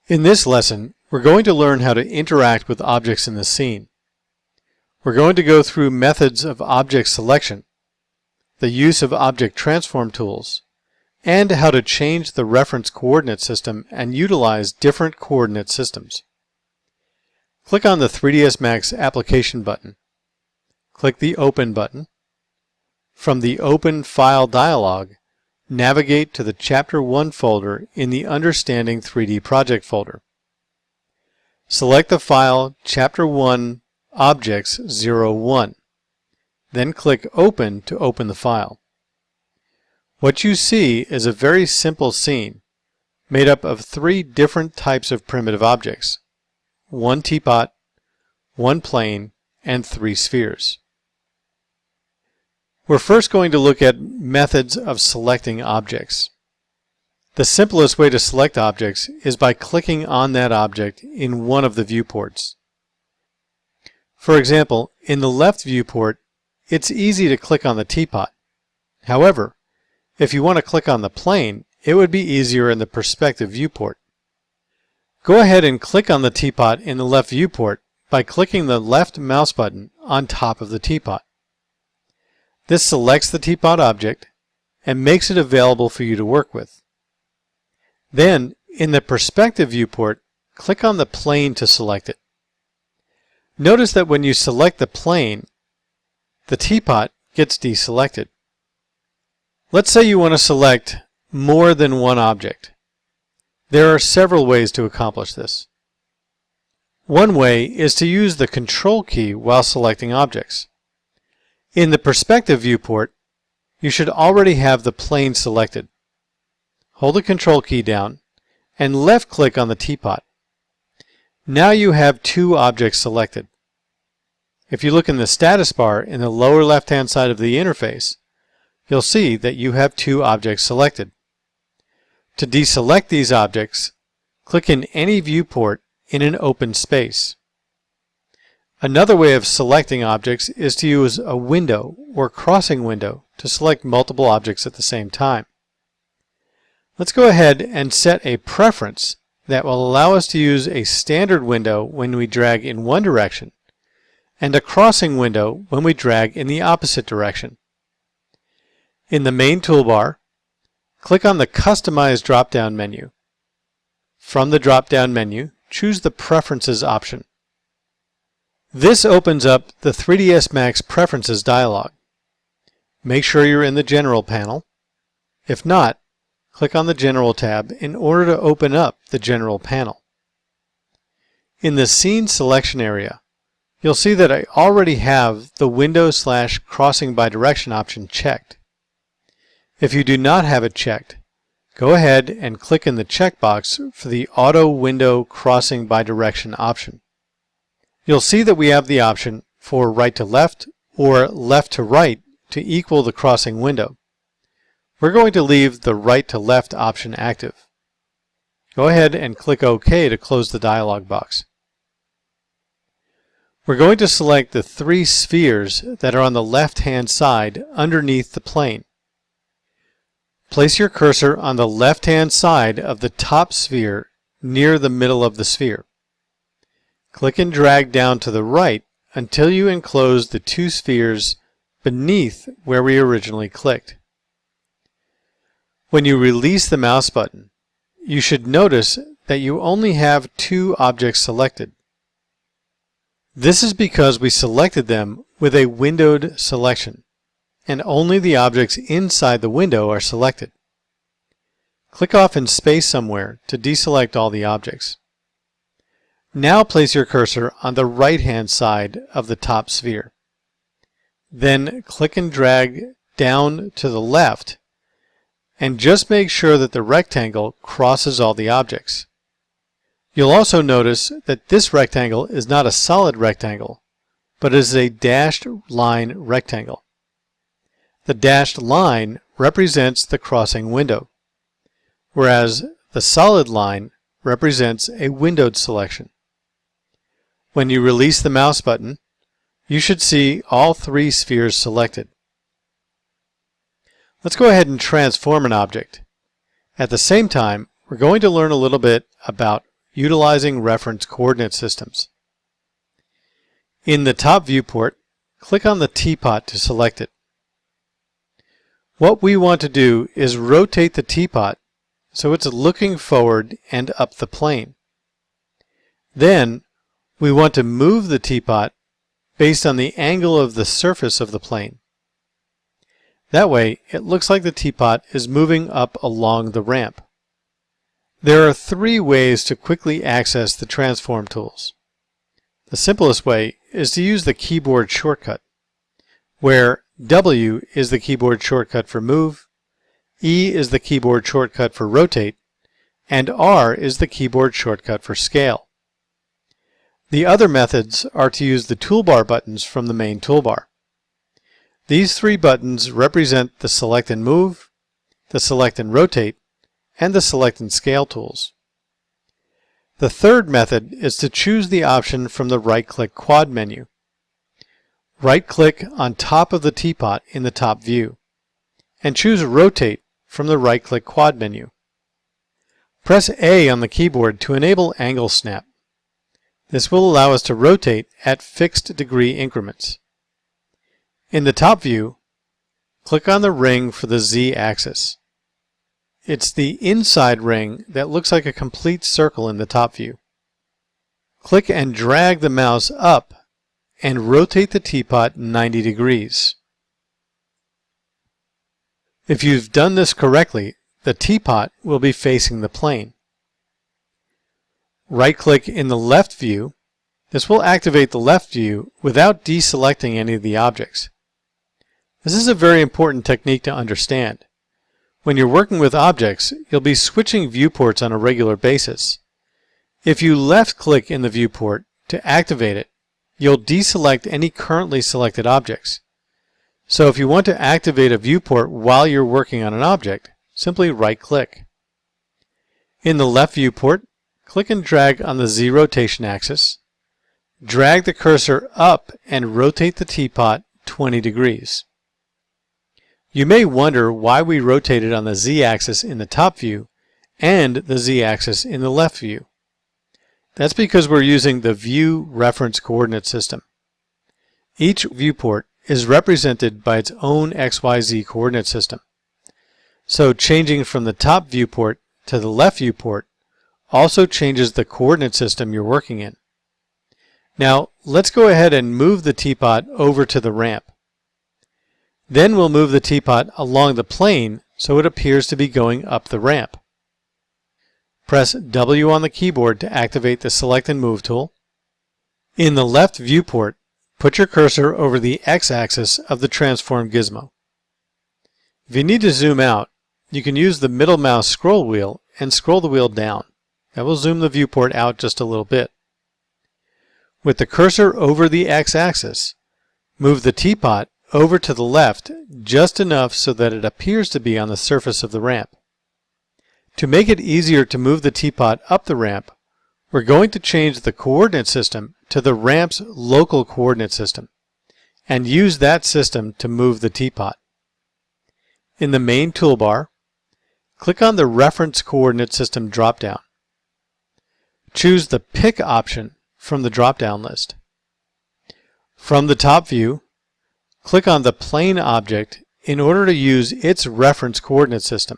In this lesson, we're going to learn how to interact with objects in the scene. We're going to go through methods of object selection, the use of object transform tools, and how to change the reference coordinate system and utilize different coordinate systems. Click on the 3ds Max application button. Click the Open button. From the Open File dialog, navigate to the Chapter 1 folder in the Understanding 3D Project folder. Select the file Chapter 1 Objects 01. Then click Open to open the file. What you see is a very simple scene made up of 3 different types of primitive objects: 1 teapot, 1 plane, and 3 spheres. We're first going to look at methods of selecting objects. The simplest way to select objects is by clicking on that object in one of the viewports. For example, in the left viewport, it's easy to click on the teapot. However, if you want to click on the plane, it would be easier in the perspective viewport. Go ahead and click on the teapot in the left viewport by clicking the left mouse button on top of the teapot. This selects the teapot object and makes it available for you to work with. Then, in the perspective viewport, click on the plane to select it. Notice that when you select the plane, the teapot gets deselected. Let's say you want to select more than one object. There are several ways to accomplish this. One way is to use the Control key while selecting objects. In the perspective viewport, you should already have the plane selected. Hold the Control key down and left-click on the teapot. Now you have 2 objects selected. If you look in the status bar in the lower left-hand side of the interface, you'll see that you have 2 objects selected. To deselect these objects, click in any viewport in an open space. Another way of selecting objects is to use a window or crossing window to select multiple objects at the same time. Let's go ahead and set a preference that will allow us to use a standard window when we drag in one direction and a crossing window when we drag in the opposite direction. In the main toolbar, click on the Customize drop-down menu. From the drop-down menu, choose the Preferences option. This opens up the 3ds Max Preferences dialog. Make sure you're in the General panel. If not, click on the General tab in order to open up the General panel. In the Scene Selection area, you'll see that I already have the Window/Crossing by Direction option checked. If you do not have it checked, go ahead and click in the checkbox for the Auto Window Crossing by Direction option. You'll see that we have the option for right to left or left to right to equal the crossing window. We're going to leave the right to left option active. Go ahead and click OK to close the dialog box. We're going to select the 3 spheres that are on the left-hand side underneath the plane. Place your cursor on the left-hand side of the top sphere near the middle of the sphere. Click and drag down to the right until you enclose the 2 spheres beneath where we originally clicked. When you release the mouse button, you should notice that you only have 2 objects selected. This is because we selected them with a windowed selection, and only the objects inside the window are selected. Click off in space somewhere to deselect all the objects. Now place your cursor on the right-hand side of the top sphere. Then click and drag down to the left and just make sure that the rectangle crosses all the objects. You'll also notice that this rectangle is not a solid rectangle, but is a dashed line rectangle. The dashed line represents the crossing window, whereas the solid line represents a windowed selection. When you release the mouse button, you should see all 3 spheres selected. Let's go ahead and transform an object. At the same time, we're going to learn a little bit about utilizing reference coordinate systems. In the top viewport, click on the teapot to select it. What we want to do is rotate the teapot so it's looking forward and up the plane. Then, we want to move the teapot based on the angle of the surface of the plane. That way, it looks like the teapot is moving up along the ramp. There are 3 ways to quickly access the transform tools. The simplest way is to use the keyboard shortcut, where W is the keyboard shortcut for move, E is the keyboard shortcut for rotate, and R is the keyboard shortcut for scale. The other methods are to use the toolbar buttons from the main toolbar. These 3 buttons represent the Select and Move, the Select and Rotate, and the Select and Scale tools. The third method is to choose the option from the right-click quad menu. Right-click on top of the teapot in the top view, and choose Rotate from the right-click quad menu. Press A on the keyboard to enable Angle Snap. This will allow us to rotate at fixed degree increments. In the top view, click on the ring for the Z-axis. It's the inside ring that looks like a complete circle in the top view. Click and drag the mouse up and rotate the teapot 90 degrees. If you've done this correctly, the teapot will be facing the plane. Right-click in the left view. This will activate the left view without deselecting any of the objects. This is a very important technique to understand. When you're working with objects, you'll be switching viewports on a regular basis. If you left-click in the viewport to activate it, you'll deselect any currently selected objects. So if you want to activate a viewport while you're working on an object, simply right-click. In the left viewport, click and drag on the Z rotation axis. Drag the cursor up and rotate the teapot 20 degrees. You may wonder why we rotated on the Z-axis in the top view and the Z-axis in the left view. That's because we're using the View Reference Coordinate System. Each viewport is represented by its own XYZ coordinate system. So changing from the top viewport to the left viewport also changes the coordinate system you're working in. Now, let's go ahead and move the teapot over to the ramp. Then we'll move the teapot along the plane so it appears to be going up the ramp. Press W on the keyboard to activate the Select and Move tool. In the left viewport, put your cursor over the X-axis of the transform gizmo. If you need to zoom out, you can use the middle mouse scroll wheel and scroll the wheel down. That will zoom the viewport out just a little bit. With the cursor over the X-axis, move the teapot over to the left just enough so that it appears to be on the surface of the ramp. To make it easier to move the teapot up the ramp, we're going to change the coordinate system to the ramp's local coordinate system and use that system to move the teapot. In the main toolbar, click on the Reference Coordinate System drop-down. Choose the Pick option from the drop-down list. From the top view, click on the plane object in order to use its reference coordinate system.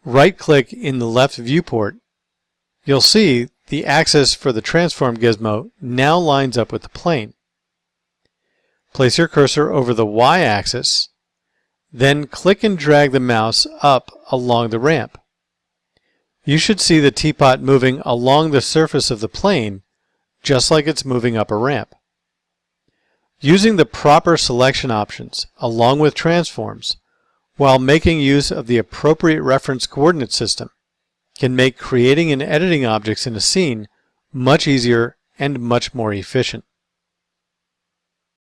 Right-click in the left viewport. You'll see the axis for the transform gizmo now lines up with the plane. Place your cursor over the Y-axis, then click and drag the mouse up along the ramp. You should see the teapot moving along the surface of the plane, just like it's moving up a ramp. Using the proper selection options, along with transforms, while making use of the appropriate reference coordinate system, can make creating and editing objects in a scene much easier and much more efficient.